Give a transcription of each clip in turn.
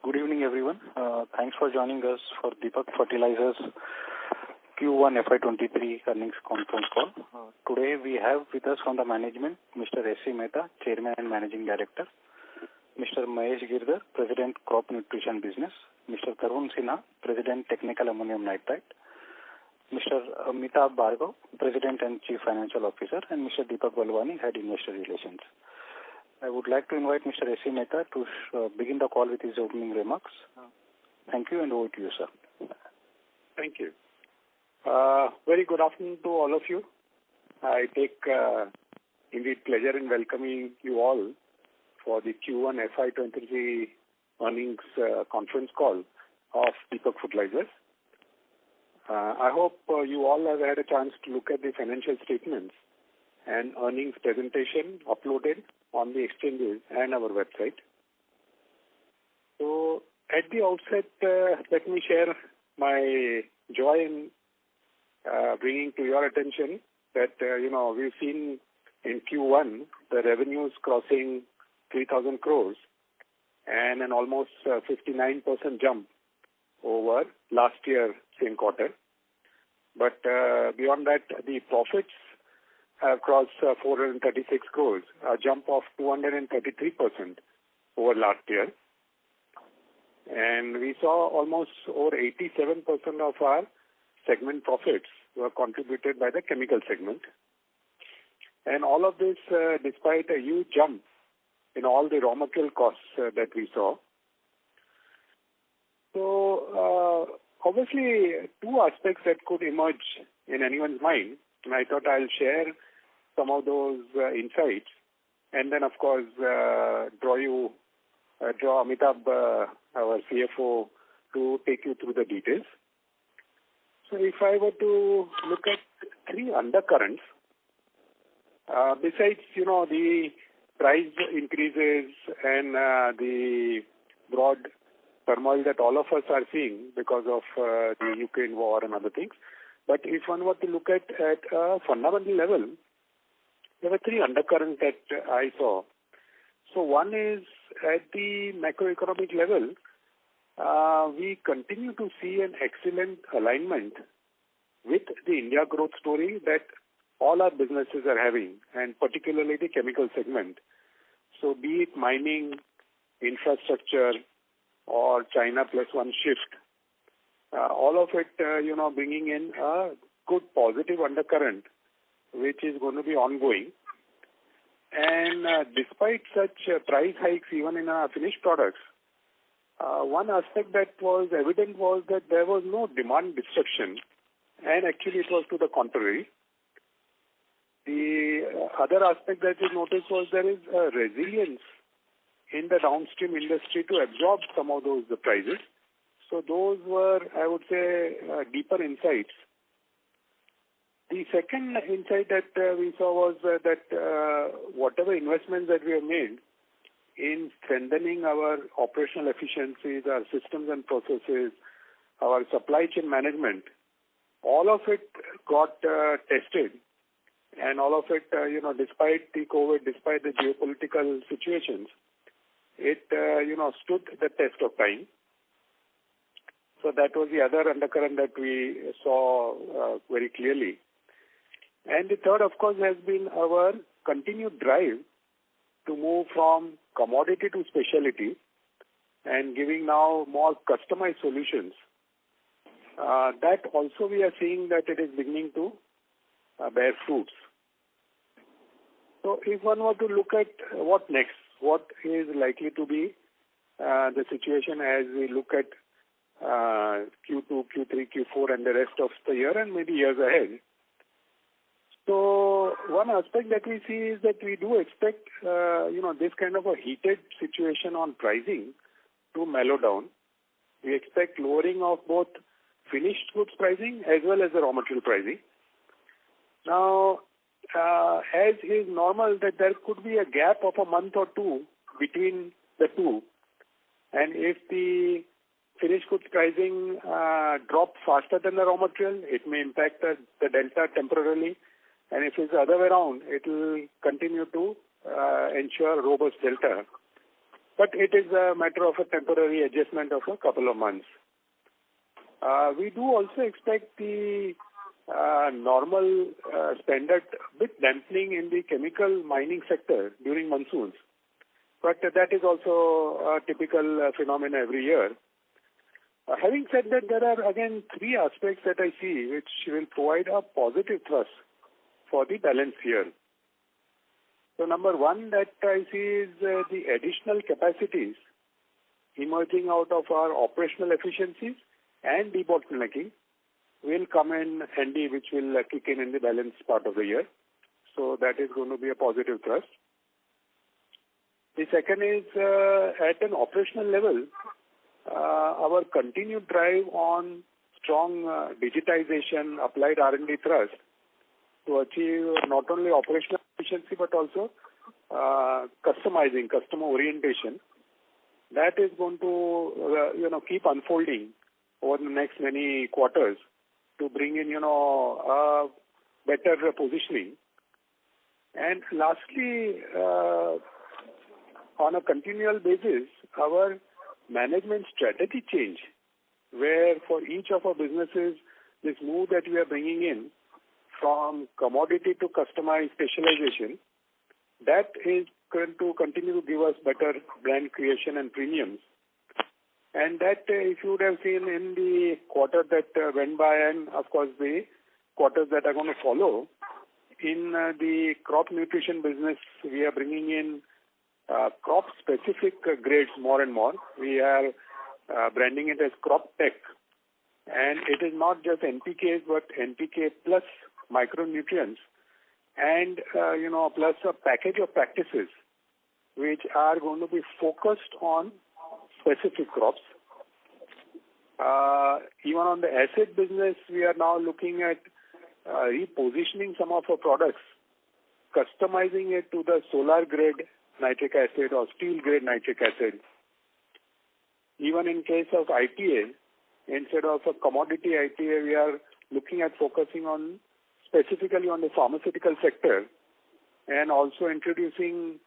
Good evening, everyone. Thanks for joining us for Deepak Fertilisers Q1FY23 earnings conference call. Today we have with us from the management Mr. S.C. Mehta, Chairman and Managing Director, Mr. Mahesh Girdhar, President Crop Nutrition Business, Mr. Tarun Sinha, President Technical Ammonium Nitrate, Mr. Amitabh Bhargav, President and Chief Financial Officer, and Mr. Deepak Balwani, Head Investor Relations. I would like to invite Mr. S.C. Mehta to begin the call with his opening remarks. Thank you, and over to you, sir. Thank you. Very good afternoon to all of you. I take indeed pleasure in welcoming you all for the Q1 FY23 earnings conference call of Deepak Fertilisers. I hope you all have had a chance to look at the financial statements and earnings presentation uploaded on the exchanges and our website. So, at the outset, let me share my joy in bringing to your attention that, we've seen in Q1 the revenues crossing 3,000 crores and an almost 59% jump over last year, same quarter. But beyond that, the profits have crossed 436 crores, a jump of 233% over last year. And we saw almost over 87% of our segment profits were contributed by the chemical segment. And all of this despite a huge jump in all the raw material costs that we saw. So, obviously, two aspects that could emerge in anyone's mind, and I thought I'll share some of those insights, and then, of course, draw Amitabh, our CFO, to take you through the details. So, if I were to look at three undercurrents, besides, the price increases and the broad turmoil that all of us are seeing because of the Ukraine war and other things. But if one were to look at a fundamental level, there were three undercurrents that I saw. So one is at the macroeconomic level, we continue to see an excellent alignment with the India growth story that all our businesses are having, and particularly the chemical segment. So be it mining, infrastructure, or China plus one shift, all of it, bringing in a good positive undercurrent, which is going to be ongoing. And despite such price hikes, even in our finished products, one aspect that was evident was that there was no demand destruction, and actually it was to the contrary. The other aspect that we noticed was there is a resilience in the downstream industry to absorb some of those prices. So those were, I would say, deeper insights. The second insight that we saw was that whatever investments that we have made in strengthening our operational efficiencies, our systems and processes, our supply chain management, all of it got tested. And all of it, despite the COVID, despite the geopolitical situations, it, stood the test of time. So that was the other undercurrent that we saw very clearly. And the third, of course, has been our continued drive to move from commodity to specialty and giving now more customized solutions. That also we are seeing that it is beginning to bear fruits. So if one were to look at what next, what is likely to be the situation as we look at Q2, Q3, Q4 and the rest of the year and maybe years ahead. So one aspect that we see is that we do expect, this kind of a heated situation on pricing to mellow down. We expect lowering of both finished goods pricing as well as the raw material pricing. Now, as is normal that there could be a gap of a month or two between the two. And if the finished goods pricing drop faster than the raw material, it may impact the delta temporarily. And if it's the other way around, it will continue to ensure robust delta. but it is a matter of a temporary adjustment of a couple of months. We do also expect the normal standard bit dampening in the chemical mining sector during monsoons. But that is also a typical phenomenon every year. Having said that, there are again three aspects that I see which will provide a positive thrust for the balance year. So number one that I see is the additional capacities emerging out of our operational efficiencies and debottlenecking will come in handy, which will kick in the balance part of the year. So that is going to be a positive thrust. The second is at an operational level, our continued drive on strong digitization, applied R&D thrust to achieve not only operational efficiency but also customizing, customer orientation. That is going to keep unfolding over the next many quarters to bring in a better positioning. And lastly, on a continual basis, our management strategy change, where for each of our businesses, this move that we are bringing in from commodity to customized specialization, that is going to continue to give us better brand creation and premiums. And that, if you would have seen in the quarter that went by, and of course the quarters that are going to follow, in the crop nutrition business, we are bringing in crop-specific grades more and more. We are branding it as Crop Tech. And it is not just NPKs, but NPK plus micronutrients and, plus a package of practices which are going to be focused on specific crops. Even on the acid business, we are now looking at repositioning some of our products, customizing it to the solar grade nitric acid or steel grade nitric acid. Even in case of IPA, instead of a commodity IPA, we are looking at focusing on specifically on the pharmaceutical sector and also introducing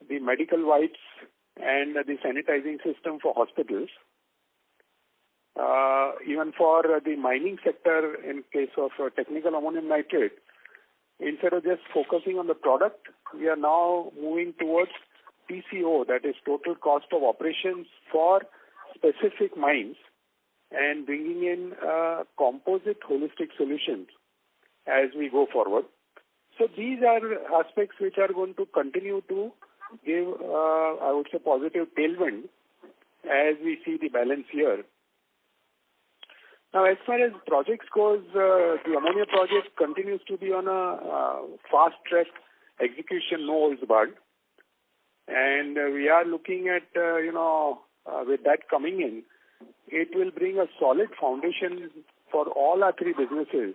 the medical wipes and the sanitizing system for hospitals. Even for the mining sector, in case of technical ammonium nitrate, instead of just focusing on the product, we are now moving towards TCO, that is total cost of operations for specific mines, and bringing in composite holistic solutions as we go forward. So these are aspects which are going to continue to give, I would say, positive tailwind as we see the balance year. Now, as far as projects goes, the ammonia project continues to be on a fast-track execution, no holds barred. And we are looking at, with that coming in, it will bring a solid foundation for all our three businesses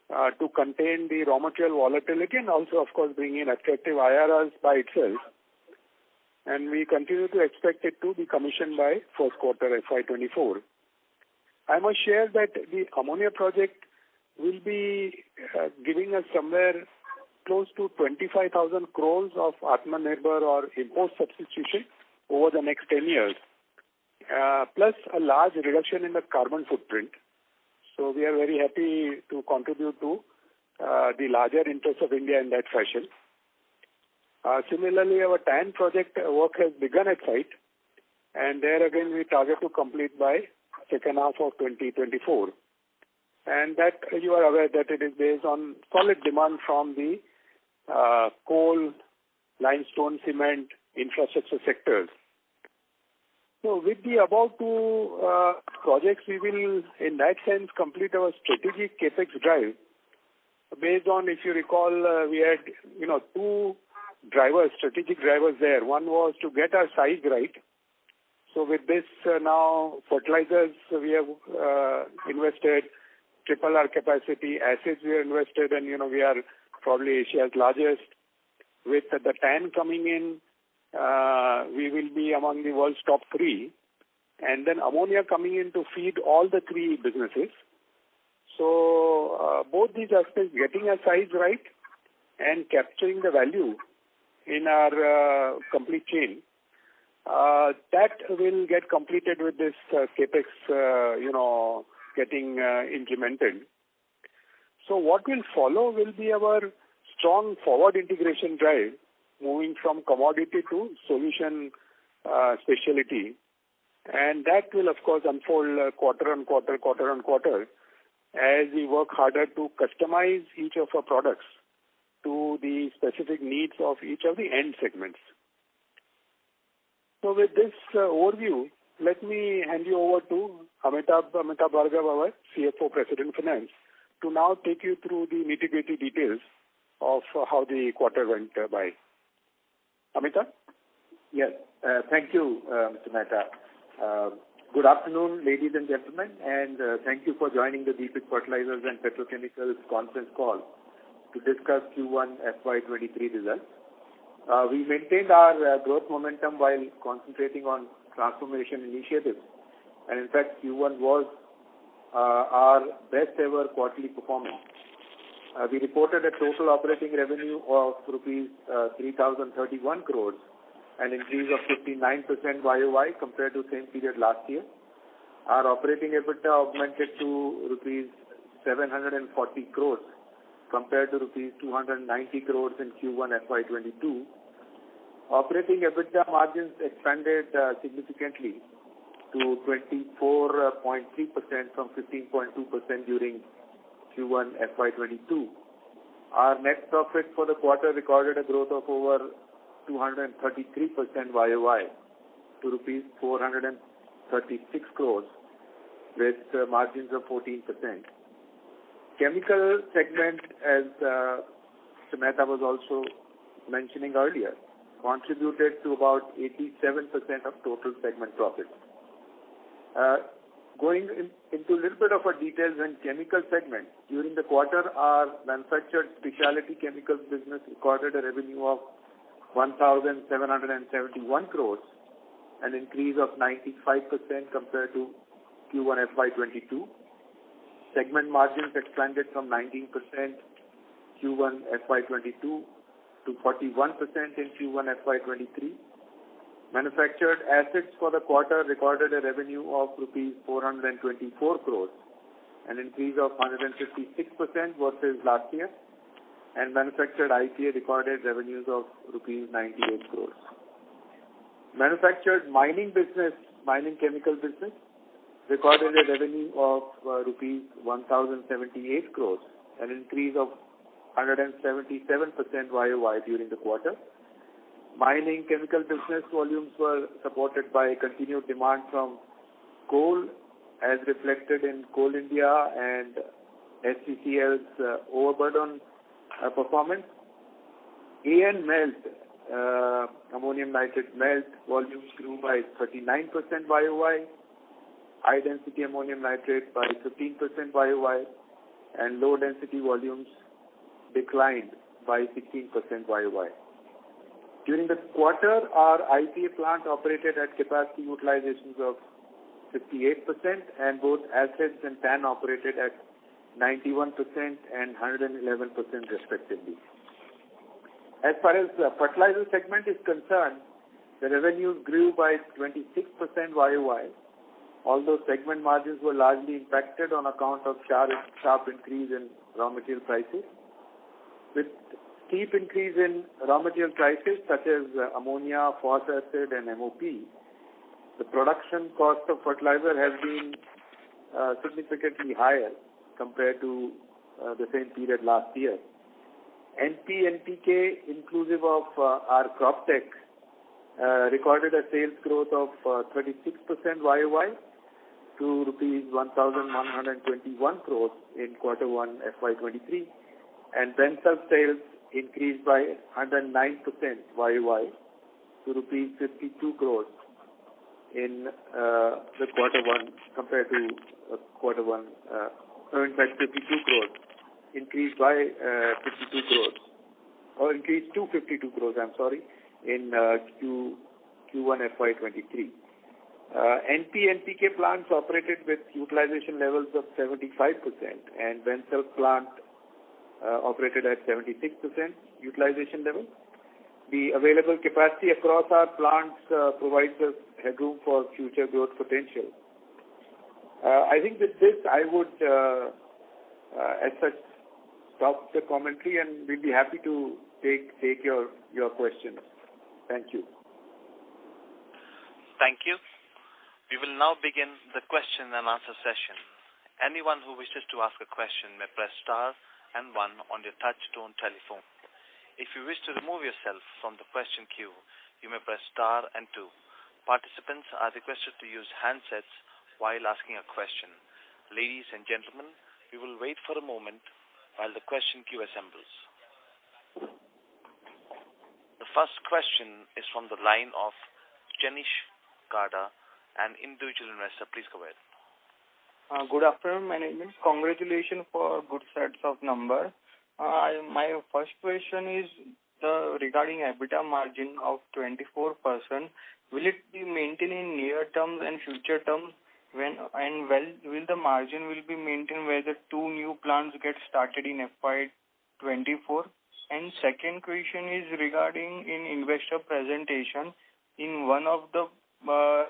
to contain the raw material volatility and also, of course, bring in attractive IRRs by itself. And we continue to expect it to be commissioned by first quarter FY24. I must share that the ammonia project will be giving us somewhere close to 25,000 crores of Atmanirbhar or import substitution over the next 10 years, plus a large reduction in the carbon footprint. So we are very happy to contribute to the larger interests of India in that fashion. Similarly, our TAN project work has begun at site, and there again we target to complete by second half of 2024. And that you are aware that it is based on solid demand from the coal, limestone, cement, infrastructure sectors. So with the above two projects, we will, in that sense, complete our strategic capex drive. Based on, if you recall, we had, two drivers, strategic drivers there. One was to get our size right. So with this now fertilizers we have invested, triple our capacity, acids we have invested, and we are probably Asia's largest. With the TAN coming in, we will be among the world's top three, and then ammonia coming in to feed all the three businesses. So both these aspects, getting our size right and capturing the value in our complete chain, That will get completed with this capex, getting implemented. So what will follow will be our strong forward integration drive, moving from commodity to solution specialty. And that will, of course, unfold quarter on quarter, as we work harder to customize each of our products to the specific needs of each of the end segments. So with this overview, let me hand you over to Amitabh Bhargava, our CFO, President Finance, to now take you through the nitty-gritty details of how the quarter went by. Amitabh? Yes. Thank you, Mr. Mehta. Good afternoon, ladies and gentlemen, and thank you for joining the Deepak Fertilisers and Petrochemicals conference call to discuss Q1FY23 results. We maintained our growth momentum while concentrating on transformation initiatives, and in fact, Q1 was our best ever quarterly performance. We reported a total operating revenue of rupees 3,031 crores, an increase of 59% YOY compared to the same period last year. Our operating EBITDA augmented to rupees 740 crores compared to rupees 290 crores in Q1 FY22. Operating EBITDA margins expanded significantly to 24.3% from 15.2% during Q1 FY22. Our net profit for the quarter recorded a growth of over 233% YOY to rupees 436 crores with margins of 14%. Chemical segment, as Mr. Mehta was also mentioning earlier, contributed to about 87% of total segment profits. Going into a little bit of our details in chemical segment, during the quarter, our manufactured specialty chemicals business recorded a revenue of 1,771 crores, an increase of 95% compared to Q1 FY22. Segment margins expanded from 19% Q1 FY22 to 41% in Q1 FY23. Manufactured assets for the quarter recorded a revenue of rupees 424 crores, an increase of 156% versus last year, and manufactured IPA recorded revenues of rupees 98 crores. Manufactured mining chemical business recorded a revenue of rupees 1,078 crores, an increase of 177% YOY during the quarter. Mining chemical business volumes were supported by continued demand from coal, as reflected in Coal India and SCCL's overburden performance. AN melt, ammonium nitrate melt volumes grew by 39% YOY, high density ammonium nitrate by 15% YOY, and low density volumes declined by 16% YOY. During the quarter, our IPA plant operated at capacity utilizations of 58%, and both acids and TAN operated at 91% and 111% respectively. As far as the fertilizer segment is concerned, the revenues grew by 26% YOY, although segment margins were largely impacted on account of sharp increase in raw material prices. With steep increase in raw material prices such as ammonia, phosphoric acid and MOP, the production cost of fertilizer has been significantly higher compared to the same period last year. NP, NPK inclusive of our crop tech recorded a sales growth of 36% YOY to rupees 1,121 crores in Q1 FY23, and Bensol sales increased by 109% YOY to rupees 52 crores in the Q1 compared to Q1, in fact 52 crores, increased by 52 crores, or increased to 52 crores, in Q1 FY23. NP NPK plants operated with utilization levels of 75%, and Bensol plant operated at 76% utilization level. the available capacity across our plants provides us headroom for future growth potential. I think with this, I would, as such, stop the commentary, and we'll be happy to take your questions. Thank you. Thank you. We will now begin the question and answer session. Anyone who wishes to ask a question may press star and 1 on your touch-tone telephone. If you wish to remove yourself from the question queue, you may press star and 2. Participants are requested to use handsets while asking a question. Ladies and gentlemen, we will wait for a moment while the question queue assembles. The first question is from the line of Janish Gada, an individual investor. Please go ahead. Good afternoon, management. Congratulations for good sets of numbers. My first question is regarding EBITDA margin of 24%. Will it be maintained in near terms and future terms? Will the margin will be maintained where the 2 new plants get started in FY24? And second question is regarding in investor presentation. In one of the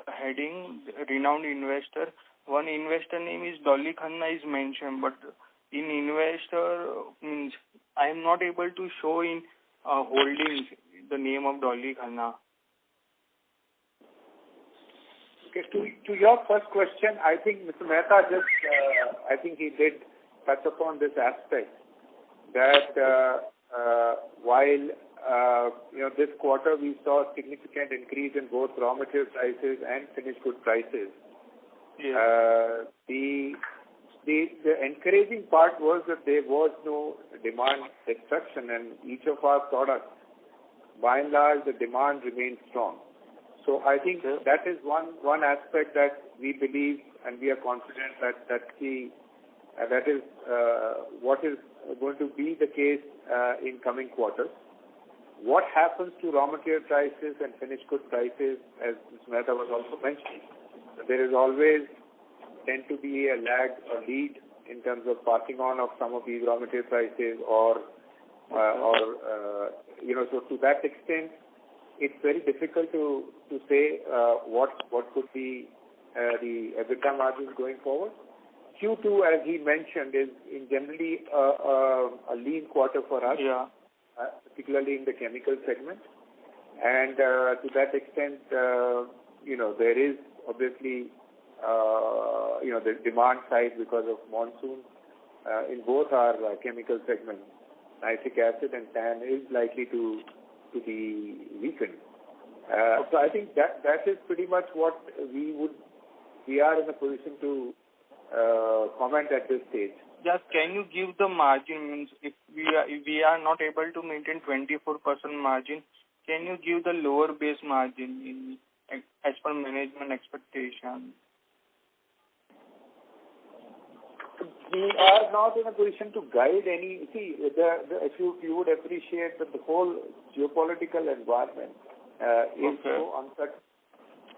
heading, renowned investor, one investor name is Dolly Khanna is mentioned, but in investor means I am not able to show in holdings the name of Dolly Khanna. Okay, to your first question, I think Mr. Mehta I think he did touch upon this aspect that while this quarter we saw a significant increase in both raw material prices and finished good prices. Yeah. The encouraging part was that there was no demand destruction, and each of our products, by and large, the demand remains strong. So I think that is one aspect that we believe and we are confident that is what is going to be the case in coming quarters. What happens to raw material prices and finished good prices, as Mr. Mehta was also mentioning, there is always tend to be a lag or lead in terms of passing on of some of these raw material prices or so to that extent, it's very difficult to say what could be the EBITDA margins going forward. Q2, as he mentioned, is in generally a lean quarter for us, particularly in the chemical segment. And to that extent, there is obviously, the demand side because of monsoon in both our chemical segments. Nitric acid and TAN is likely to be weakened. So I think that is pretty much what we are in a position to comment at this stage. Just can you give the margins if we are not able to maintain 24% margin? Can you give the lower base margin as per management expectation? We are not in a position to guide any. See, if you would appreciate that the whole geopolitical environment is so uncertain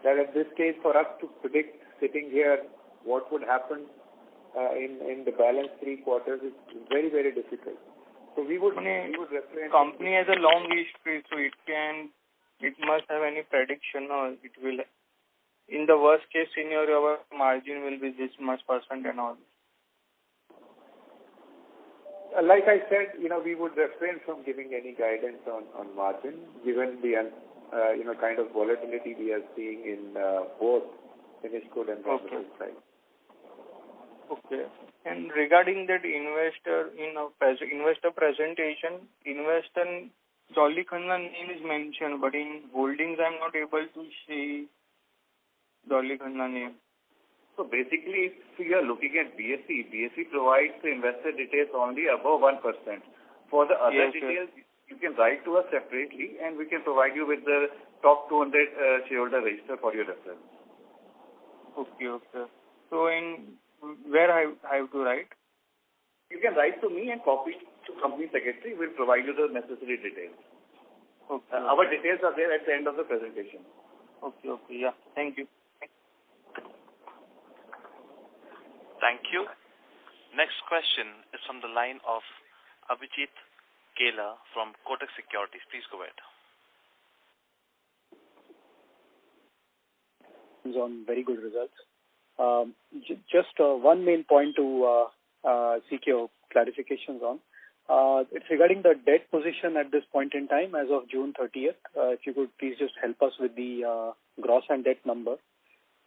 that at this stage for us to predict sitting here what would happen in the balance 3 quarters is very, very difficult. So we would refrain. Company has a long history, so it must have any prediction, or it will. In the worst case scenario, our margin will be this much percent and all. Like I said, we would refrain from giving any guidance on margin, given the kind of volatility we are seeing in both finished good and raw material side. Okay. And regarding that investor investor presentation, investor Dolly Khanna name is mentioned, but in holdings I'm not able to see Dolly Khanna name. So basically, if you are looking at BSE provides the investor details only above 1%. For the other details, you can write to us separately, and we can provide you with the top 200 shareholder register for your reference. Okay. So where I have to write? You can write to me and copy to company secretary. We'll provide you the necessary details. Okay. Our details are there at the end of the presentation. Okay. Yeah. Thank you. Thank you. Next question is from the line of Abhijit Kela from Kotak Securities. Please go ahead. on very good results. Just one main point to seek your clarifications on. It's regarding the debt position at this point in time as of June 30th. If you could please just help us with the gross and debt number.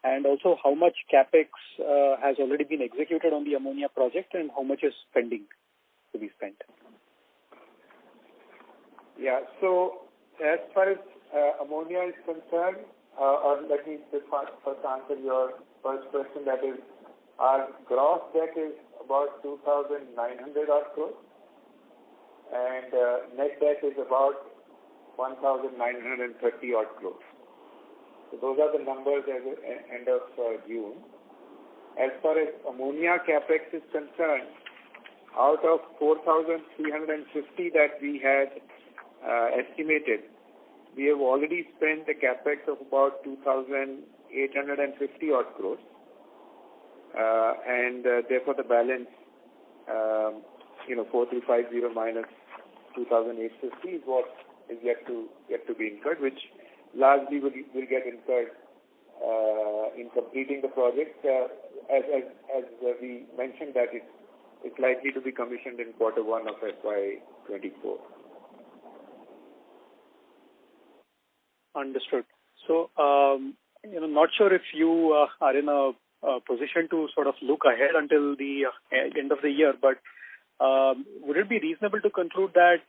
And also how much CapEx has already been executed on the ammonia project and how much is pending to be spent. Yeah, so as far as ammonia is concerned, or let me just first answer your first question, that is, our gross debt is about 2,900 odd crores and net debt is about 1,930 odd crores. So those are the numbers at the end of June. As far as ammonia capex is concerned, out of 4,350 that we had estimated, we have already spent a capex of about 2,850 odd crores, and therefore the balance, 4,350 minus 2,850 is what is yet to be incurred, which largely will get incurred in completing the project. As we mentioned, that it's likely to be commissioned in Q1 of FY24. Understood. So, not sure if you are in a position to sort of look ahead until the end of the year, but would it be reasonable to conclude that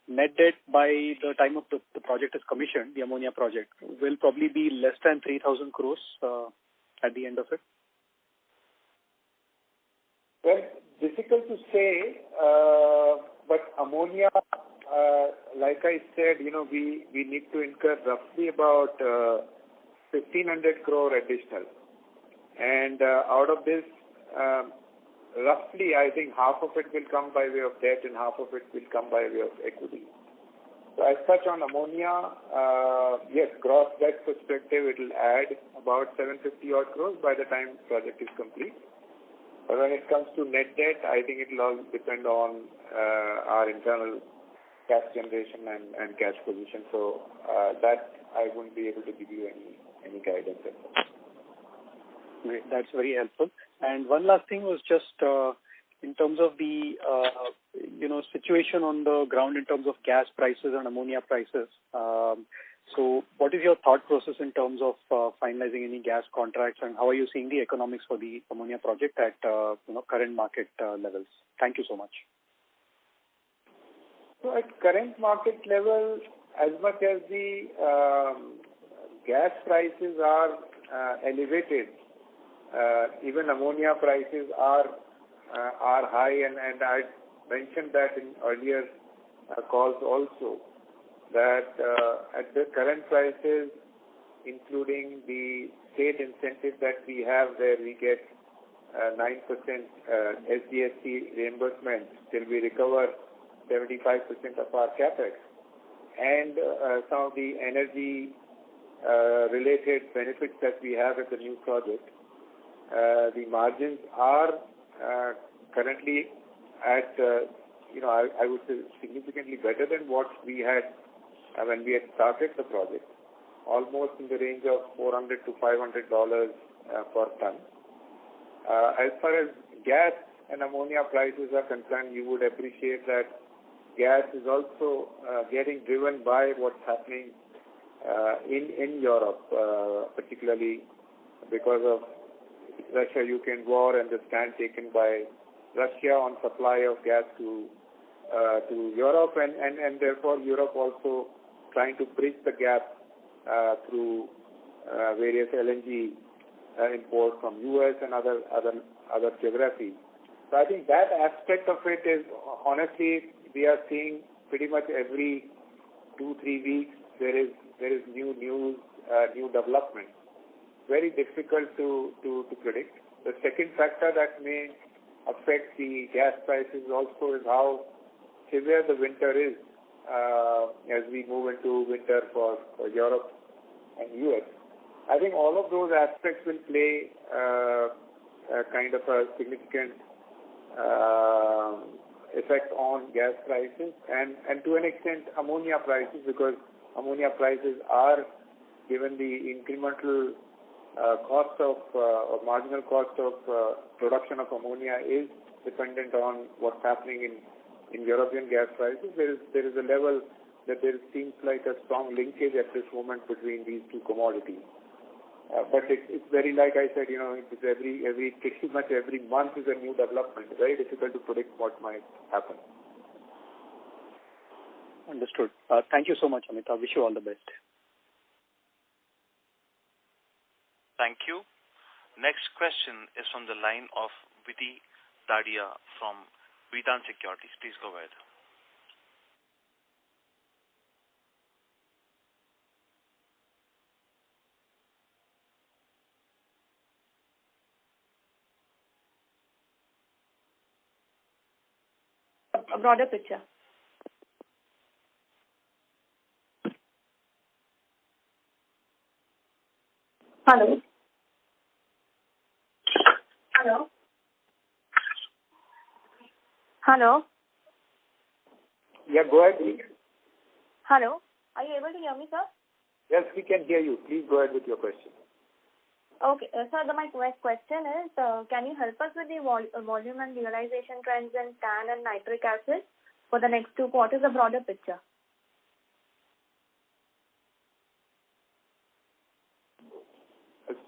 net debt by the time of the project is commissioned, the ammonia project, will probably be less than 3,000 crores at the end of it? Well, difficult to say, but ammonia, like I said, we need to incur roughly about 1,500 crore additional. And out of this, roughly, I think half of it will come by way of debt and half of it will come by way of equity. So as such on ammonia, yes, gross debt perspective, it will add about 750 odd crores by the time project is complete. But when it comes to net debt, I think it will all depend on our internal cash generation and cash position. So that I wouldn't be able to give you any guidance at all. Great. That's very helpful. And one last thing was just in terms of the situation on the ground in terms of gas prices and ammonia prices. So what is your thought process in terms of finalizing any gas contracts, and how are you seeing the economics for the ammonia project at current market levels? Thank you so much. So at current market level, as much as the gas prices are elevated, even ammonia prices are high, and I mentioned that in earlier calls also, that at the current prices, including the state incentive that we have where we get 9% SGST reimbursement till we recover 75% of our capex, and some of the energy related benefits that we have at the new project, the margins are currently at, I would say significantly better than what we had when we had started the project, almost in the range of $400 to $500 per ton. As far as gas and ammonia prices are concerned, you would appreciate that gas is also getting driven by what's happening in Europe, particularly because of Russia-Ukraine war and the stand taken by Russia on supply of gas to Europe, and therefore Europe also trying to bridge the gap through various LNG imports from US and other geographies. So I think that aspect of it is, honestly, we are seeing pretty much every 2-3 weeks there is new news, new development. Very difficult to predict. The second factor that may affect the gas prices also is how severe the winter is as we move into winter for Europe and US. I think all of those aspects will play kind of a significant effect on gas prices and to an extent ammonia prices, because ammonia prices are, given the incremental cost of or marginal cost of production of ammonia is dependent on what's happening in European gas prices. There is a level that there seems like a strong linkage at this moment between these two commodities. But it's very, like I said, it's pretty much every month is a new development. Very difficult to predict what might happen. Understood. Thank you so much, Amit. I wish you all the best. Thank you. Next question is from the line of Vidhi Dadia from Vedant Securities. Please go ahead. A broader picture. Hello. Hello. Hello. Yeah, go ahead, please. Hello. Are you able to hear me, sir? Yes, we can hear you. Please go ahead with your question. Okay. Sir, my question is, can you help us with the volume and realization trends in TAN and nitric acid for the next 2 quarters, a broader picture?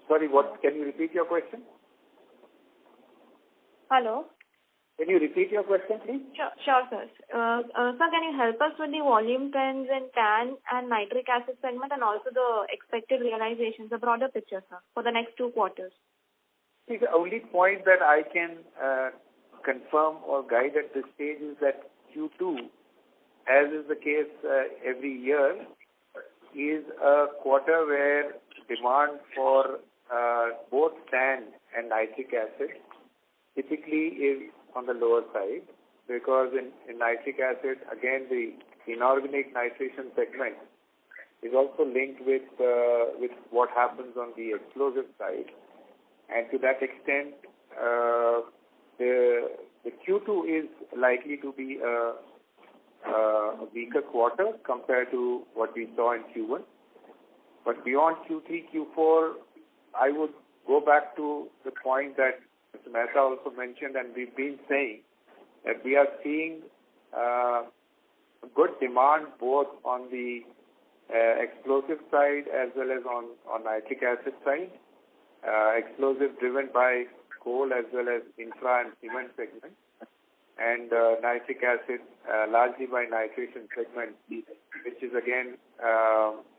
Sorry, what? Can you repeat your question? Hello. Can you repeat your question, please? Sure, sir. Sir, can you help us with the volume trends in TAN and nitric acid segment and also the expected realizations, a broader picture, sir, for the next 2 quarters? See, the only point that I can confirm or guide at this stage is that Q2, as is the case every year, is a quarter where demand for both TAN and nitric acid typically is on the lower side, because in nitric acid, again, the inorganic nitration segment is also linked with what happens on the explosive side, and to that extent, the Q2 is likely to be a weaker quarter compared to what we saw in Q1. But beyond Q3, Q4, I would go back to the point that Mr. Mehta also mentioned, and we've been saying that we are seeing good demand both on the explosive side as well as on nitric acid side. Explosive driven by coal as well as infra and cement segment, and nitric acid largely by nitration segment, which is again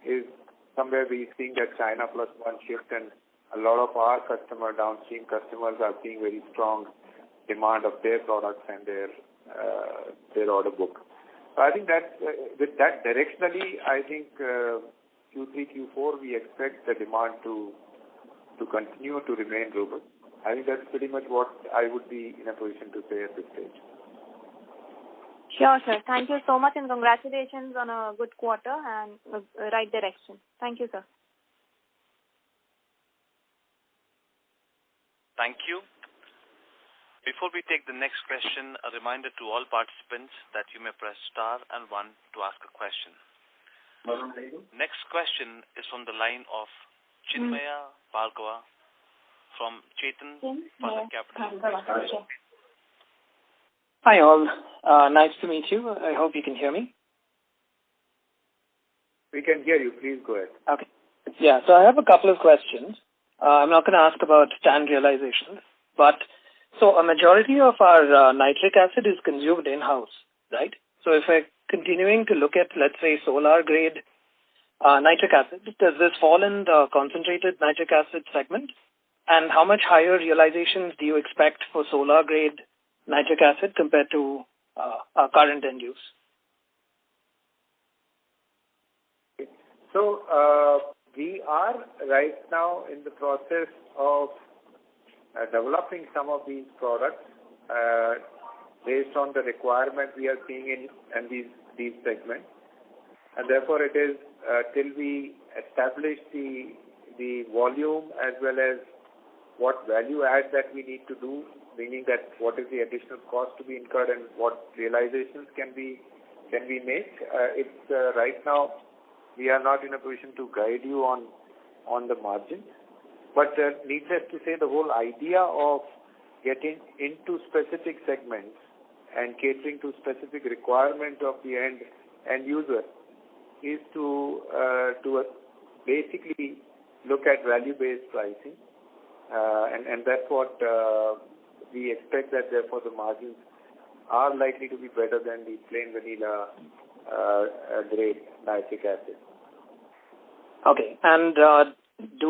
is somewhere we're seeing that China plus one shift, and a lot of our downstream customers are seeing very strong demand of their products and their order book. So I think that with that directionally, I think Q3, Q4, we expect the demand to continue to remain robust. I think that's pretty much what I would be in a position to say at this stage. Sure, sir. Thank you so much, and congratulations on a good quarter and right direction. Thank you, sir. Thank you. Before we take the next question, a reminder to all participants that you may press star and 1 to ask a question. Next question is from the line of Chinmaya Bhargava from Chetan Capital. Hi all. Nice to meet you. I hope you can hear me. We can hear you. Please go ahead. Okay. Yeah, so I have a couple of questions. I'm not going to ask about TAN realization, but so a majority of our nitric acid is consumed in-house, right? So if we're continuing to look at, let's say, solar grade nitric acid, does this fall in the concentrated nitric acid segment? And how much higher realizations do you expect for solar grade nitric acid compared to our current end use? So we are right now in the process of developing some of these products based on the requirement we are seeing in these segments, and therefore it is till we establish the volume as well as what value add that we need to do, meaning that what is the additional cost to be incurred and what realizations can we make. It's right now we are not in a position to guide you on the margin, But needless to say, the whole idea of getting into specific segments and catering to specific requirements of the end user is to basically look at value-based pricing, and that's what we expect, that therefore the margins are likely to be better than the plain vanilla grade nitric acid. Okay, and are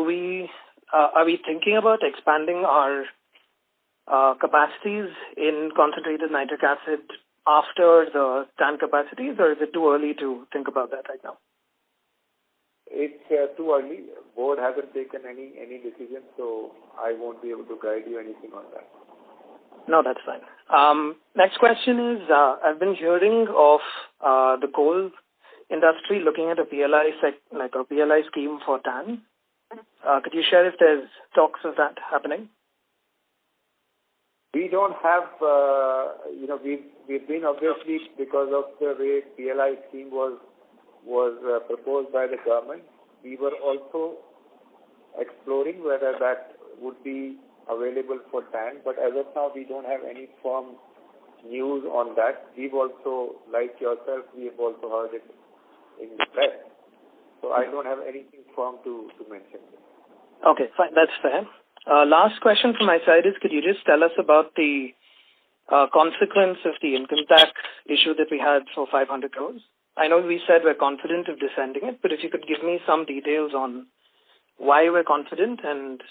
we thinking about expanding our capacities in concentrated nitric acid after the TAN capacities, or is it too early to think about that right now? It's too early. Board hasn't taken any decision, so I won't be able to guide you anything on that. No, that's fine. Next question is, I've been hearing of the coal industry looking at a PLI scheme for TAN. Could you share if there's talks of that happening? We don't have, we've been obviously, because of the way PLI scheme was proposed by the government, we were also exploring whether that would be available for TAN, but as of now we don't have any firm news on that. We've also, like yourself, we have also heard it in the press. So I don't have anything firm to mention. Okay, fine, that's fair. Last question from my side is, could you just tell us about the consequence of the income tax issue that we had for 500 crores? I know we said we're confident of descending it, but if you could give me some details on why we're confident and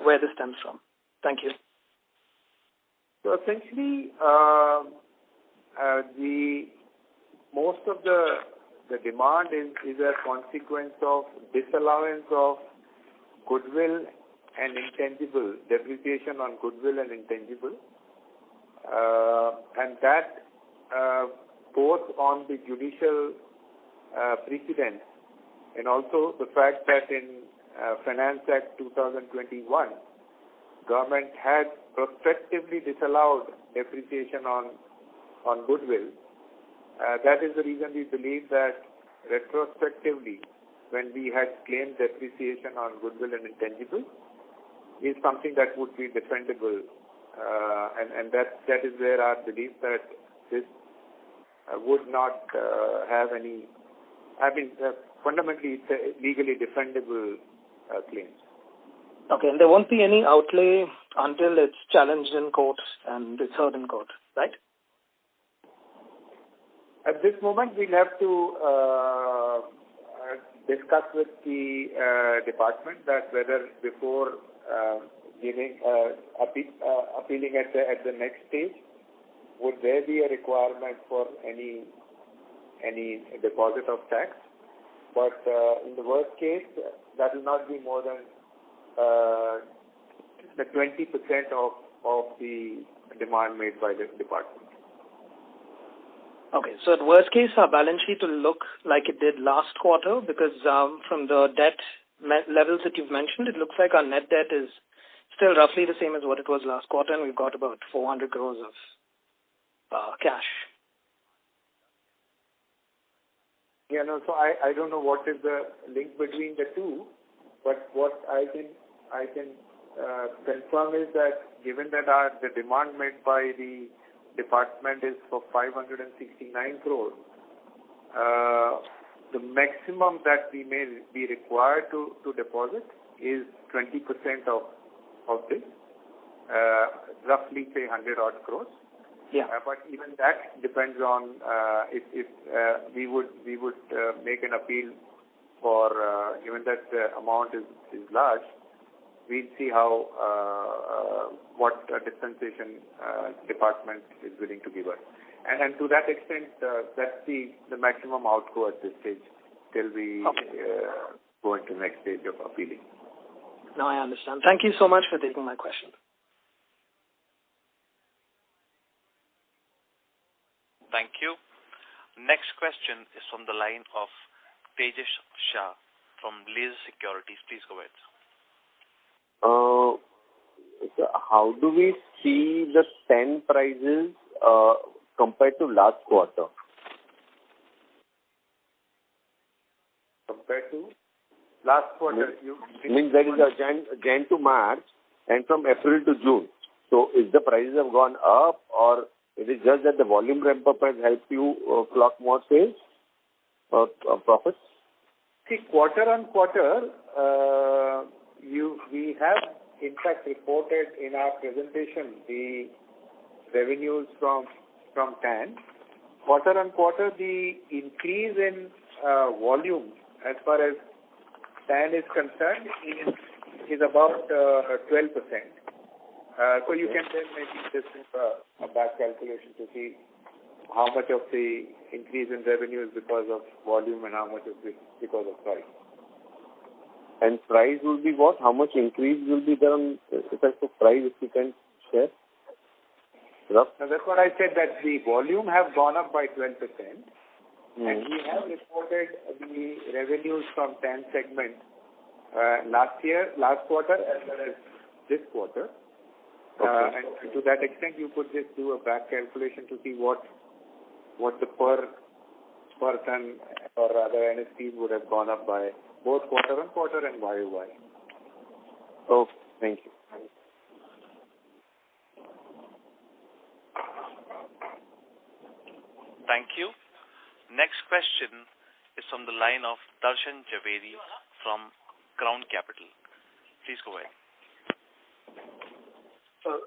where this stems from. Thank you. So essentially, most of the demand is a consequence of disallowance of goodwill and intangible, depreciation on goodwill and intangible, and that both on the judicial precedent and also the fact that in Finance Act 2021, government had prospectively disallowed depreciation on goodwill. That is the reason we believe that retrospectively, when we had claimed depreciation on goodwill and intangible, is something that would be defendable, and that is where our belief that this would not have any. I mean, fundamentally, it's a legally defendable claim. Okay, and there won't be any outlay until it's challenged in court and it's heard in court, right? At this moment, we'll have to discuss with the department that whether before appealing at the next stage, would there be a requirement for any deposit of tax? But in the worst case, that will not be more than the 20% of the demand made by the department. Okay, so at worst case, our balance sheet will look like it did last quarter because from the debt levels that you've mentioned, it looks like our net debt is still roughly the same as what it was last quarter, and we've got about 400 crores of cash. Yeah, no, so I don't know what is the link between the two, but what I can confirm is that given that the demand made by the department is for 569 crores, the maximum that we may be required to deposit is 20% of this, roughly say 100 odd crores. Yeah. But even that depends on if we would make an appeal for given that the amount is large, we'll see how what dispensation department is willing to give us, and to that extent, that's the maximum outgo at this stage till we go into the next stage of appealing. Now I understand. Thank you so much for taking my question. Thank you. Next question is from the line of Tejas Shah from Laser Securities. Please go ahead. So how do we see the TAN prices compared to last quarter? Compared to Last quarter, means that is a Jan to March and from April to June. So is the prices have gone up, or it is just that the volume ramp up has helped you clock more sales or profits? See, quarter on quarter, we have in fact reported in our presentation the revenues from TAN. Quarter on quarter, the increase in volume as far as TAN is concerned is about 12%. So you can then maybe just do a back calculation to see how much of the increase in revenue is because of volume and how much is because of price. And price will be what? How much increase will be there on effect of price, if you can share? Rough? Now that's what I said, that the volume have gone up by 12%. And we have reported the revenues from TAN segment last quarter as well as this quarter. And to that extent, you could just do a back calculation to see what the per ton or rather NSPs would have gone up by both quarter on quarter and YOY. Okay, thank you. Thank you. Next question is from the line of Darshan Javeri from Crown Capital. Please go ahead.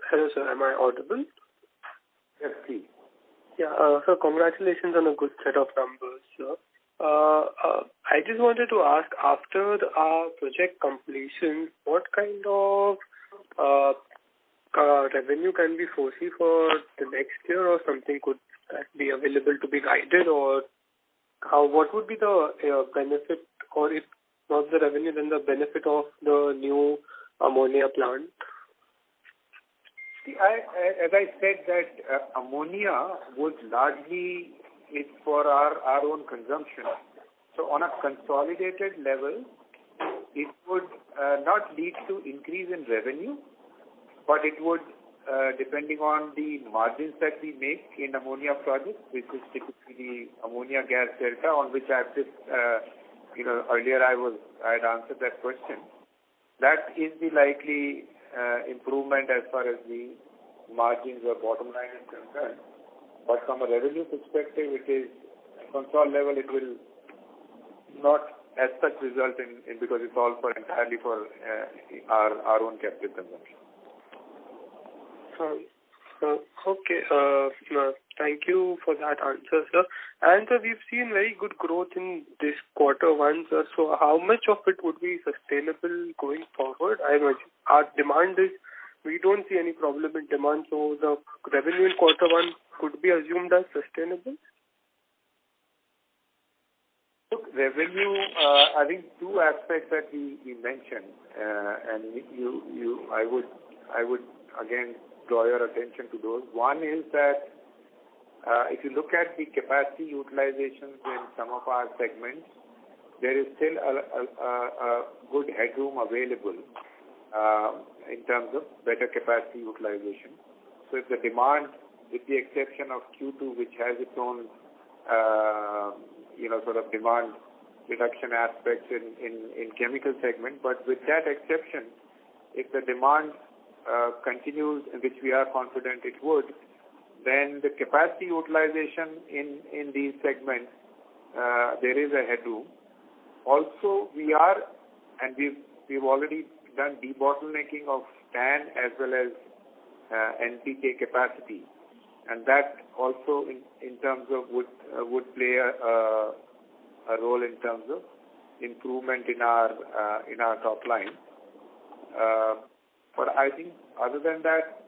Hello, sir. Am I audible? Yes, please. Yeah, so congratulations on a good set of numbers, sir. I just wanted to ask, after our project completion, what kind of revenue can we foresee for the next year, or something could that be available to be guided, or what would be the benefit, or if not the revenue, then the benefit of the new ammonia plant? See, as I said that ammonia would largely is for our own consumption. So on a consolidated level, it would not lead to increase in revenue, but it would, depending on the margins that we make in ammonia projects, which is typically the ammonia gas delta, on which I've just, earlier I had answered that question. That is the likely improvement as far as the margins or bottom line is concerned. But from a revenue perspective, it is console level, it will not as such result in because it's all entirely for our own captive consumption. Okay. Thank you for that answer, sir. And sir, we've seen very good growth in this quarter one, sir. So how much of it would be sustainable going forward? I imagine our demand is, we don't see any problem in demand, so the revenue in quarter one could be assumed as sustainable? Look, revenue, I think two aspects that we mentioned, and I would again draw your attention to those. One is that if you look at the capacity utilizations in some of our segments, there is still a good headroom available in terms of better capacity utilization. So if the demand, with the exception of Q2, which has its own sort of demand reduction aspects in chemical segment, but with that exception, if the demand continues, which we are confident it would, then the capacity utilization in these segments, there is a headroom. Also, we are, and we've already done debottlenecking of TAN as well as NPK capacity, and that also in terms of would play a role in terms of improvement in our top line. But I think other than that,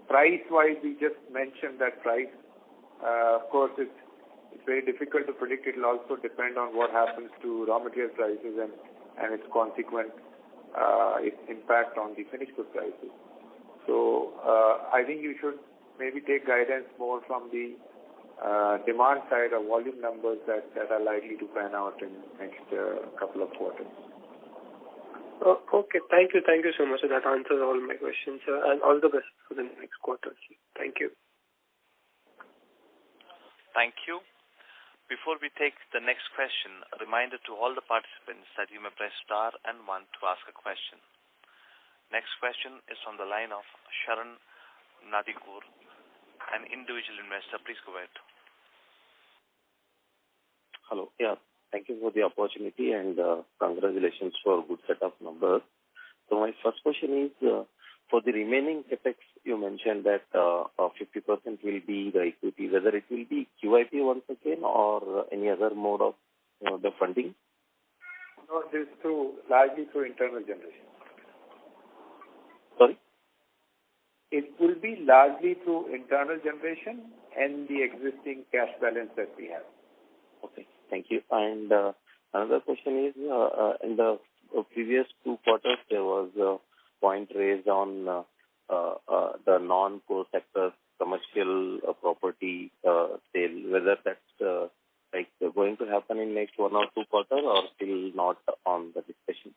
price-wise, we just mentioned that price. Of course, it's very difficult to predict. It will also depend on what happens to raw material prices and its consequent its impact on the finished good prices. So I think you should maybe take guidance more from the demand side or volume numbers that are likely to pan out in next couple of quarters. Okay, thank you so much. That answers all my questions, sir, and all the best for the next quarter. Thank you. Thank you. Before we take the next question, a reminder to all the participants that you may press star and 1 to ask a question. Next question is from the line of Sharan Nadikur, an individual investor. Please go ahead. Hello. Yeah, thank you for the opportunity and congratulations for a good set of numbers. So my first question is, for the remaining capex, you mentioned that 50% will be the equity, whether it will be QIP once again or any other mode of the funding? No, this is largely through internal generation. Sorry? It will be largely through internal generation and the existing cash balance that we have. Okay, thank you. And another question is, in the previous 2 quarters, there was a point raised on the non-core sector commercial property sale, whether that's going to happen in next 1 or 2 quarters or still not on the discussion?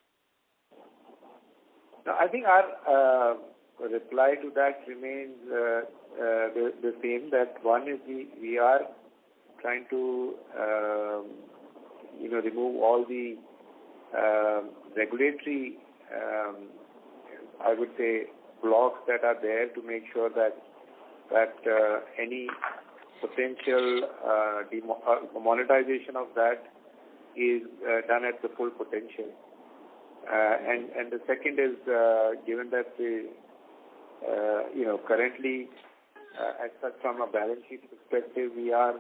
No, I think our reply to that remains the same, that one is we are trying to remove all the regulatory I would say blocks that are there to make sure that any potential monetization of that is done at the full potential. And the second is given that currently as such from a balance sheet perspective we are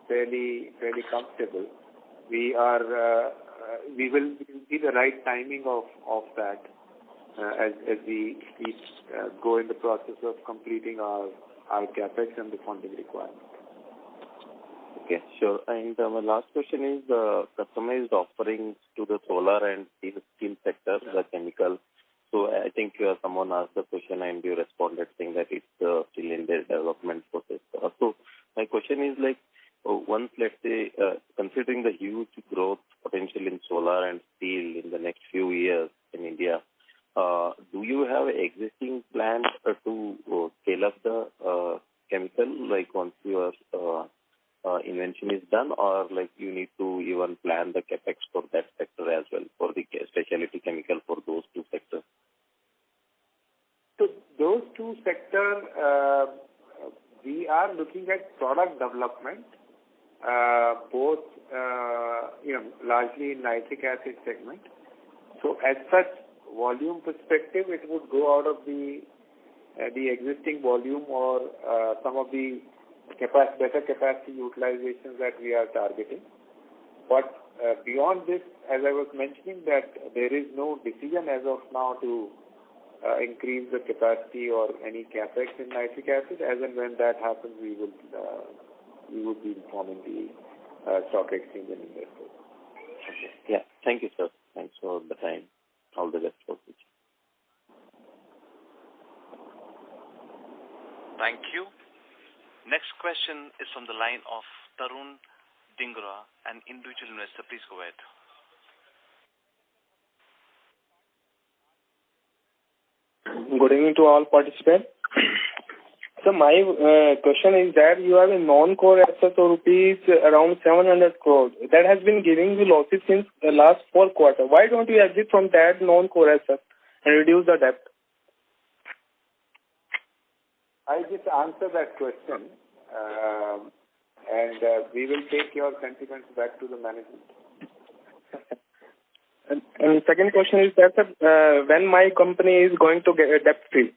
fairly comfortable. We will see the right timing of that as we go in the process of completing our capex and the funding requirement. Okay, sure. And my last question is customized offerings to the solar and steel sector, the chemical. So I think someone asked the question and you responded saying that it's still in the development process. So my question is once, let's say, considering the huge growth potential in solar and steel in the next few years in India, do you have existing plans to scale up the chemical, once your invention is done, or you need to even plan the capex for that sector as well, for the specialty chemical for those 2 sectors? So those 2 sectors, we are looking at product development, both largely in nitric acid segment. So as such volume perspective, it would go out of the existing volume or some of the better capacity utilizations that we are targeting. But beyond this, as I was mentioning, that there is no decision as of now to increase the capacity or any capex in nitric acid. As and when that happens, we would be informing the stock exchange and investors. Okay. Yeah. Thank you, sir. Thanks for the time. All the best for future. Thank you. Next question is from the line of Tarun Dingra, an individual investor. Please go ahead. Good evening to all participants. So my question is that you have a non-core assets of rupees around 700 crores. That has been giving you losses since the last 4 quarters. Why don't you exit from that non-core assets and reduce the debt? I just answer that question and we will take your sentiments back to the management. And the second question is that when my company is going to get debt-free?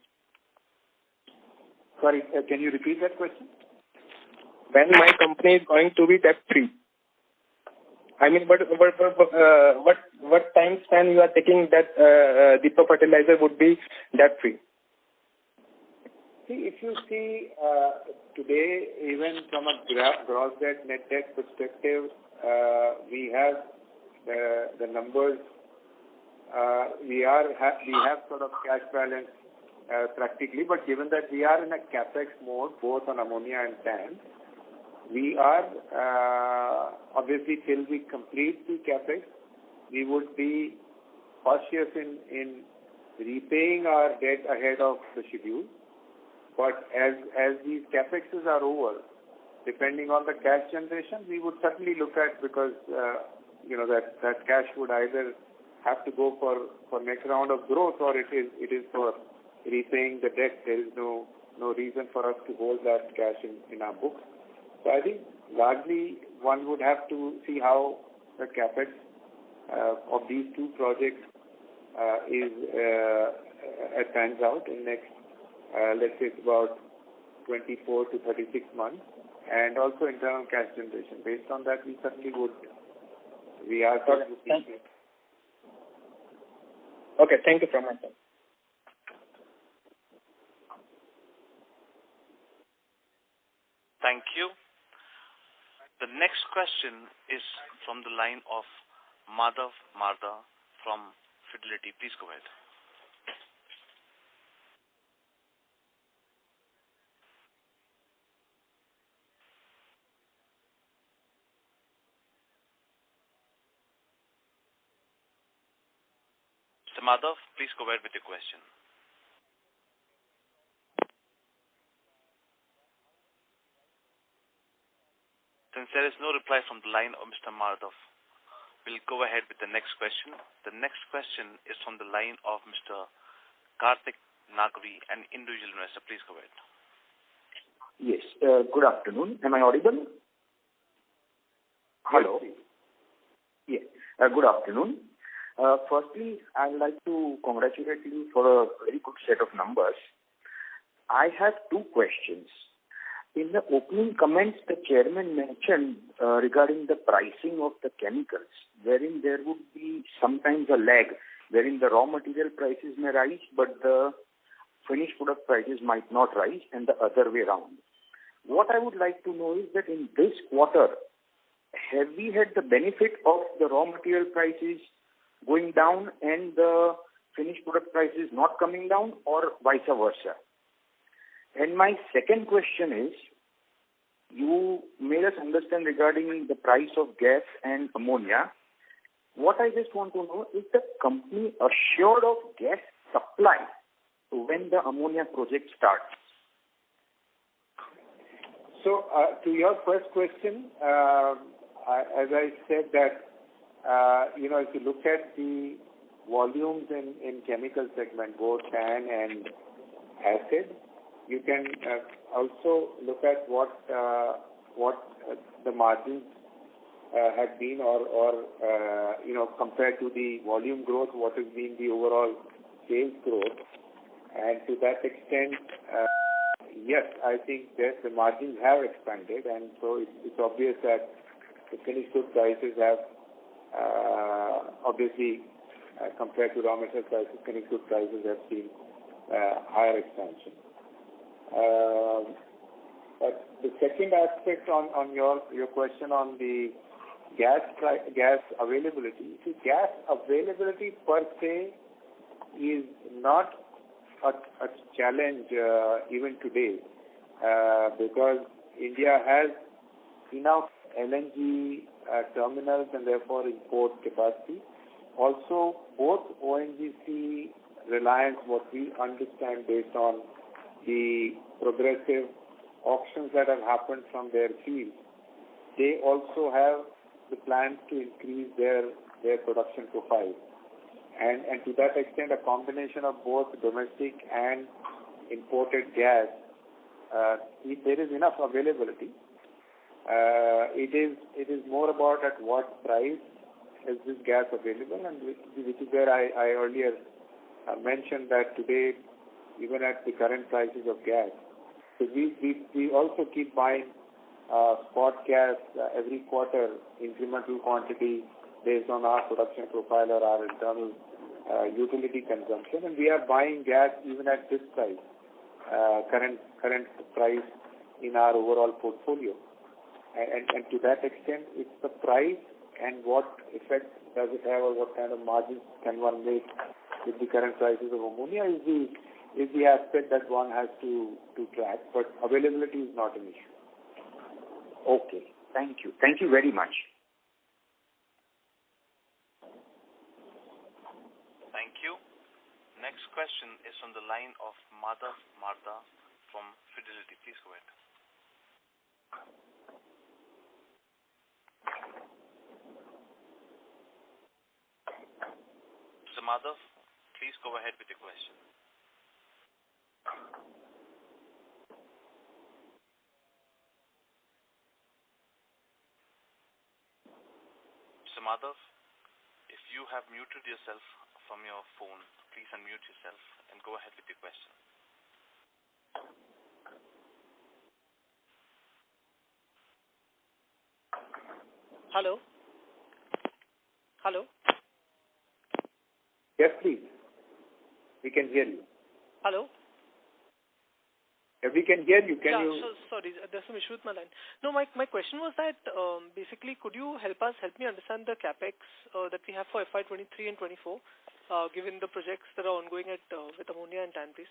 Sorry, can you repeat that question? When my company is going to be debt-free? I mean, what time span you are taking that Deepak Fertilizer would be debt-free? See, if you see today, even from a gross debt, net debt perspective, we have the numbers. We have sort of cash balance practically, but given that we are in a capex mode, both on ammonia and TAN, we are obviously till we complete the capex, we would be cautious in repaying our debt ahead of the schedule. But as these capexes are over, depending on the cash generation, we would certainly look at, because that cash would either have to go for next round of growth, or it is for repaying the debt. There is no reason for us to hold that cash in our books. So I think largely one would have to see how the capex of these two projects pans out in next, let's say, it's about 24 to 36 months, and also internal cash generation. Based on that, we certainly would. We are. Okay, thank you so much. Thank you. The next question is from the line of Madhav Marda from Fidelity. Please go ahead. Mr. Madhav, please go ahead with your question. Since there is no reply from the line of Mr. Madhav, we'll go ahead with the next question. The next question is from the line of Mr. Karthik Nagri, an individual investor. Please go ahead. Yes. Good afternoon. Am I audible? Hello. Yes. Good afternoon. Firstly, I'd like to congratulate you for a very good set of numbers. I have two questions. In the opening comments, the chairman mentioned regarding the pricing of the chemicals, wherein there would be sometimes a lag, wherein the raw material prices may rise, but the finished product prices might not rise, and the other way around. What I would like to know is that in this quarter, have we had the benefit of the raw material prices going down and the finished product prices not coming down, or vice versa? And my second question is, you made us understand regarding the price of gas and ammonia. What I just want to know is the company assured of gas supply when the ammonia project starts? So, to your first question, as I said that, if you look at the volumes in chemical segment, both TAN and acid, you can also look at what the margins have been, or compared to the volume growth, what has been the overall sales growth. And to that extent, yes, I think that the margins have expanded, and so it's obvious that the finished good prices have obviously, compared to raw material prices, finished good prices have seen higher expansion. But the second aspect on your question on the gas availability. See, gas availability per se is not a challenge even today, because India has enough LNG terminals and therefore import capacity. Also, both ONGC, Reliance, what we understand based on the progressive auctions that have happened from their fields, they also have the plans to increase their production profile. And to that extent, a combination of both domestic and imported gas, if there is enough availability, it is more about at what price is this gas available, and which is where I earlier mentioned that today, even at the current prices of gas, so we also keep buying spot gas every quarter, incremental quantity based on our production profile or our internal utility consumption, and we are buying gas even at this price, current price in our overall portfolio. And to that extent, it's the price and what effect does it have, or what kind of margins can one make with the current prices of ammonia is the aspect that one has to track, but availability is not an issue. Okay. Thank you. Thank you very much. Thank you. Next question is on the line of Madhav Marda from Fidelity. Please go ahead. Madhav, please go ahead with your question. Mr. Madhav, if you have muted yourself from your phone, please unmute yourself and go ahead with your question. Hello? Hello? Yes, please. We can hear you. Hello? Yeah, we can hear you. Can you? So, sorry, there's some issue with my line. No, my question was that basically, could you help me understand the capex that we have for FY23 and 24, given the projects that are ongoing with ammonia and TAN, please?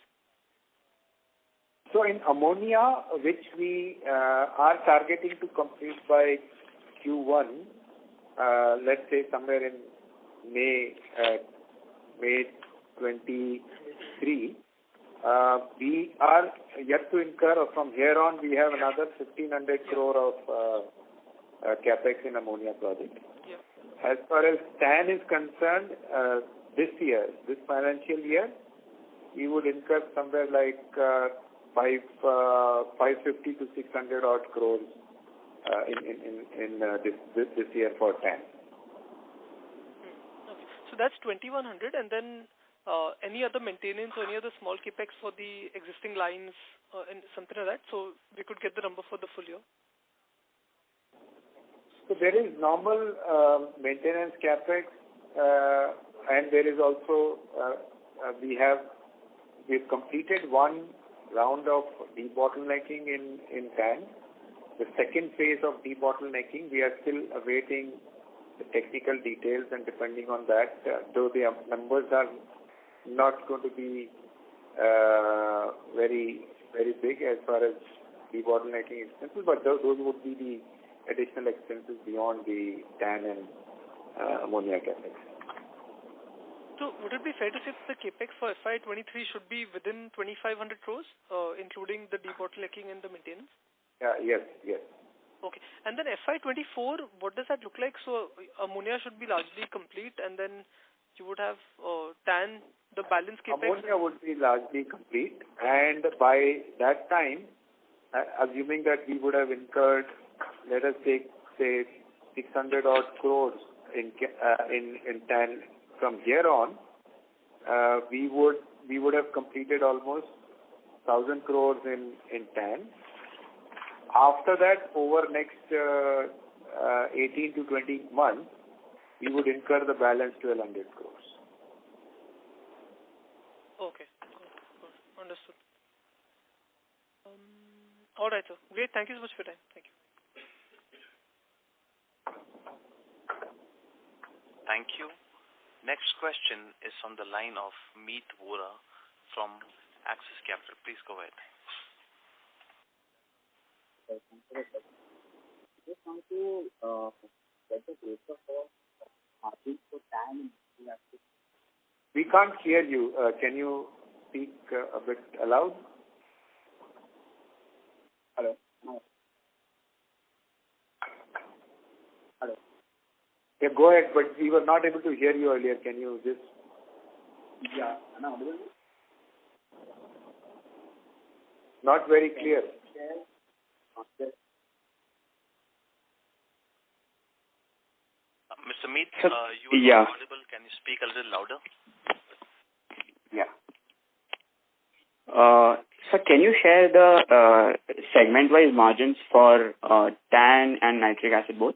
So in ammonia, which we are targeting to complete by Q1, let's say somewhere in May 23, we are yet to incur, from here on we have another 1,500 crore of capex in ammonia project. Yeah. As far as TAN is concerned, this financial year, we would incur somewhere like 550 to 600 odd crores in this year for TAN. Okay. So that's 2,100, and then any other maintenance or any other small capex for the existing lines and something like that, so we could get the number for the full year? So there is normal maintenance capex, and there is also we've completed one round of debottlenecking in TAN. The second phase of debottlenecking, we are still awaiting the technical details, and depending on that, though the numbers are not going to be very, very big as far as debottlenecking expenses, but those would be the additional expenses beyond the TAN and ammonia capex. So would it be fair to say that the capex for FY23 should be within 2,500 crores, including the debottlenecking and the maintenance? Yes. Okay. And then FY24, what does that look like? So ammonia should be largely complete, and then you would have TAN, the balance capex. Ammonia would be largely complete, and by that time, assuming that we would have incurred, let us say 600 odd crores in TAN from here on, we would have completed almost 1,000 crores in TAN. After that, over next 18 to 20 months, we would incur the balance 1,200 crores. Okay. Understood. All right, sir. Great. Thank you so much for your time. Thank you. Thank you. Next question is on the line of Meet Vora from Axis Capital. Please go ahead. Just want to get the breakup of margins for TAN. We can't hear you. Can you speak a bit aloud? Hello. Hello. Yeah, go ahead, but we were not able to hear you earlier. Can you just... Yeah, am I audible? Not very clear. Mr. Meet, you are audible. Can you speak a little louder? Yeah. Sir, can you share the segment-wise margins for TAN and nitric acid both?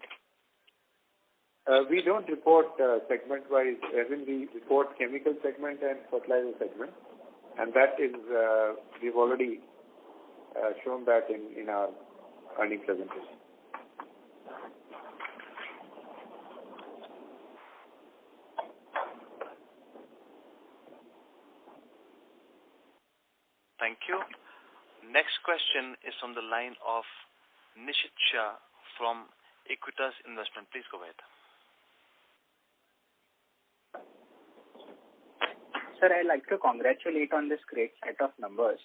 We don't report segment-wise, as in we report chemical segment and fertilizer segment, and that is, we've already shown that in our earnings presentation. Thank you. Next question is on the line of Nishit Shah from Equitas Investment. Please go ahead. Sir, I'd like to congratulate on this great set of numbers.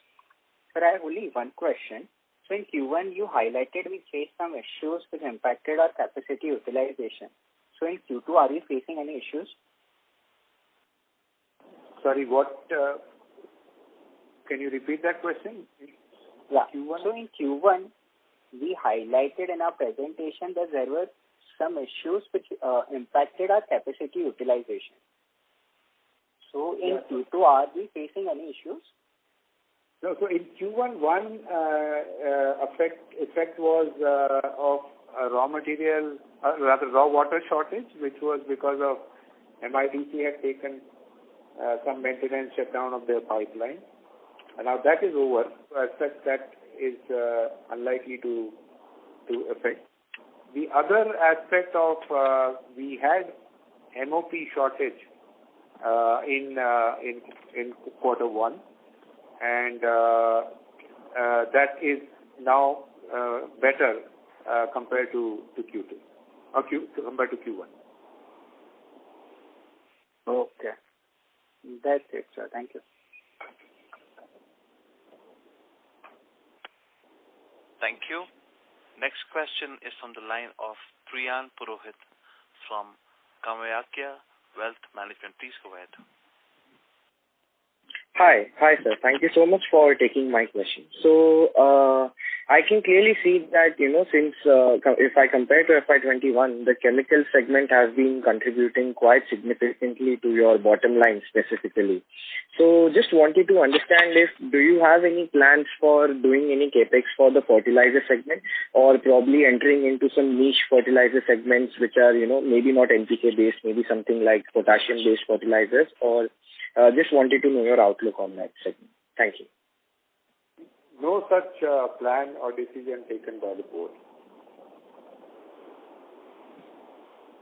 Sir, I have only one question. So in Q1, you highlighted we faced some issues which impacted our capacity utilization. So in Q2, are we facing any issues? Sorry, what? Can you repeat that question? Yeah. Q1? So in Q1, we highlighted in our presentation that there were some issues which impacted our capacity utilization. So in Q2, are we facing any issues? No. So in Q1, one effect was of raw material, rather raw water shortage, which was because of MIDC had taken some maintenance shutdown of their pipeline. And now that is over. So as such, that is unlikely to affect. The other aspect of we had MOP shortage in quarter one, and that is now better compared to Q2 or compared to Q1. Okay, that's it, sir. Thank you. Thank you. Next question is from the line of Priyan Purohit from Kamayakya Wealth Management. Please go ahead. Hi, sir. Thank you so much for taking my question. So, I can clearly see that, since if I compare to FY21, the chemical segment has been contributing quite significantly to your bottom line specifically. So, just wanted to understand do you have any plans for doing any capex for the fertilizer segment, or probably entering into some niche fertilizer segments which are, maybe not NPK based, maybe something like potassium based fertilizers, or just wanted to know your outlook on that segment. Thank you. No such plan or decision taken by the board.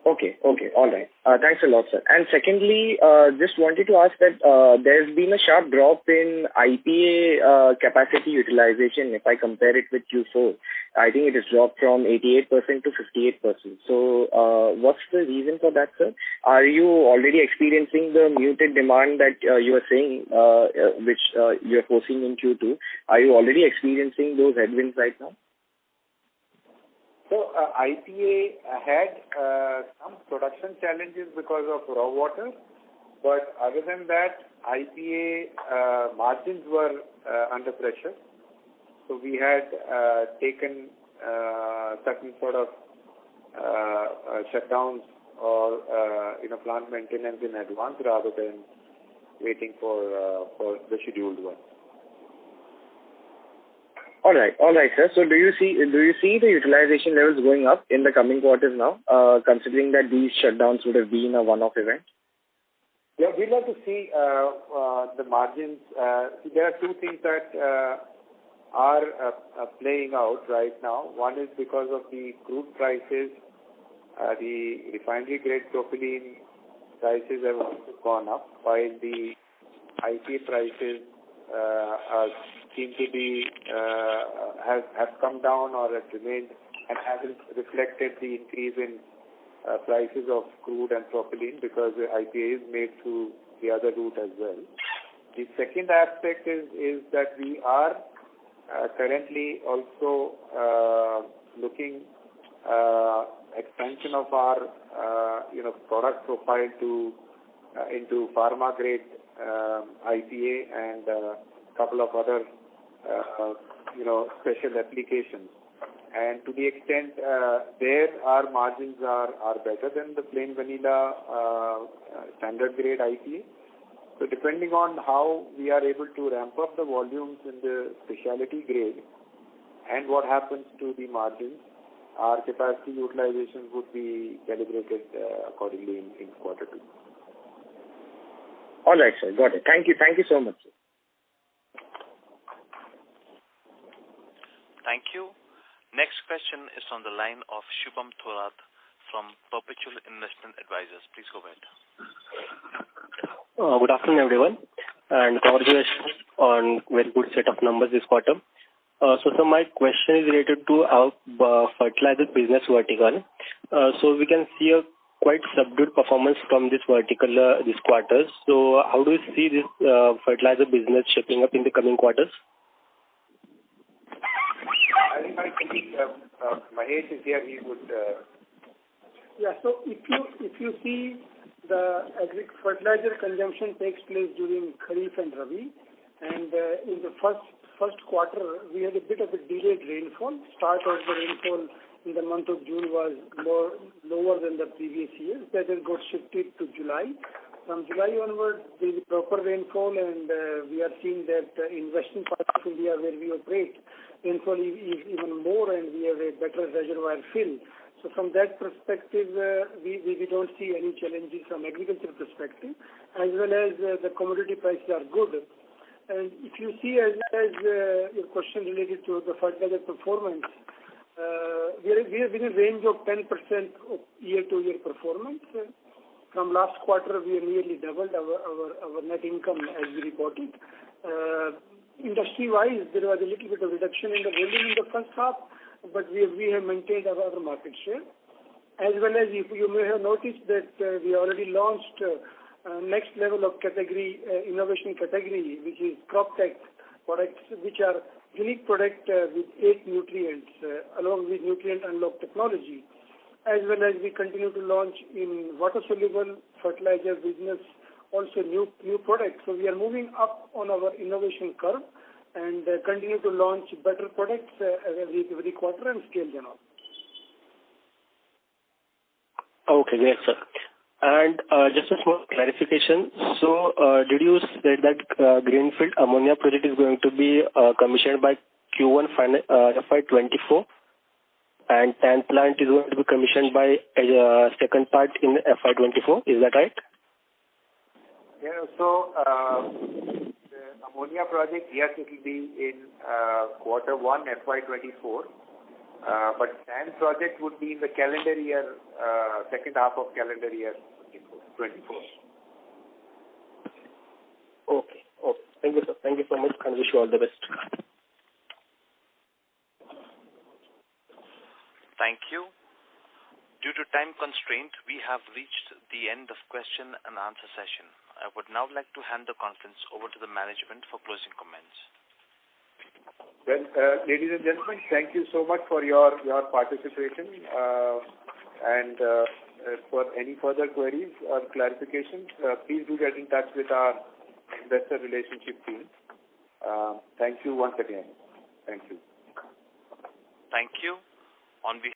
Okay, all right. Thanks a lot, sir. And secondly, just wanted to ask that there's been a sharp drop in IPA capacity utilization if I compare it with Q4. I think it has dropped from 88% to 58%. So what's the reason for that, sir? Are you already experiencing the muted demand that you are saying, which you're foreseeing in Q2? Are you already experiencing those headwinds right now? So IPA had some production challenges because of raw water, but other than that, IPA margins were under pressure. So we had taken certain sort of shutdowns or plant maintenance in advance rather than waiting for the scheduled one. All right, sir. So do you see the utilization levels going up in the coming quarters now, considering that these shutdowns would have been a one-off event? Yeah, we'd like to see the margins. There are two things that are playing out right now. One is because of the crude prices, the refinery grade propylene prices have also gone up, while the IPA prices seem to be have come down or have remained and hasn't reflected the increase in prices of crude and propylene, because the IPA is made through the other route as well. The second aspect is that we are currently also looking expansion of our product profile into pharma grade IPA and a couple of other special applications. And to the extent there our margins are better than the plain vanilla standard grade IPA. So depending on how we are able to ramp up the volumes in the specialty grade and what happens to the margins, our capacity utilization would be calibrated accordingly in quarter two. All right, sir. Got it. Thank you. Thank you so much, sir. Thank you. Next question is on the line of Shubham Thorat from Perpetual Investment Advisors. Please go ahead. Good afternoon, everyone, and congratulations on very good set of numbers this quarter. So my question is related to our fertilizer business vertical. So we can see a quite subdued performance from this vertical this quarter. So how do you see this fertilizer business shaping up in the coming quarters? I think Mahesh is here. He would. Yeah. So if you see the fertilizer consumption takes place during Kharif and Rabi, and in the first quarter we had a bit of a delayed rainfall. Start of the rainfall in the month of June was lower than the previous year. That has got shifted to July. From July onward, there is proper rainfall, and we are seeing that in western part of India where we operate, rainfall is even more, and we have a better reservoir fill. So from that perspective, we don't see any challenges from agriculture perspective, as well as the commodity prices are good. And if you see as your question related to the fertilizer performance, we are within a range of 10% of year-to-year performance. From last quarter, we have nearly doubled our net income as we reported. Industry-wise, there was a little bit of reduction in the volume in the first half, but we have maintained our market share. As well as you may have noticed that we already launched next level of category, innovation category, which is crop tech products, which are unique product with 8 nutrients, along with nutrient unlock technology. As well as we continue to launch in water-soluble fertilizer business, also new products. So we are moving up on our innovation curve and continue to launch better products every quarter and scale them up. Okay, great, sir. And just a small clarification. So, did you say that Greenfield ammonia project is going to be commissioned by Q1 FY24, and TAN plant is going to be commissioned by second part in FY24? Is that right? Yeah. So, the ammonia project, yes, it will be in Q1 FY24. But TAN project would be in the calendar year, second half of calendar year 24. Okay. Thank you, sir. Thank you so much, and wish you all the best. Thank you. Due to time constraint, we have reached the end of question and answer session. I would now like to hand the conference over to the management for closing comments. Well, ladies and gentlemen, thank you so much for your participation. And for any further queries or clarifications, please do get in touch with our investor relationship team. Thank you once again. Thank you. Thank you. On behalf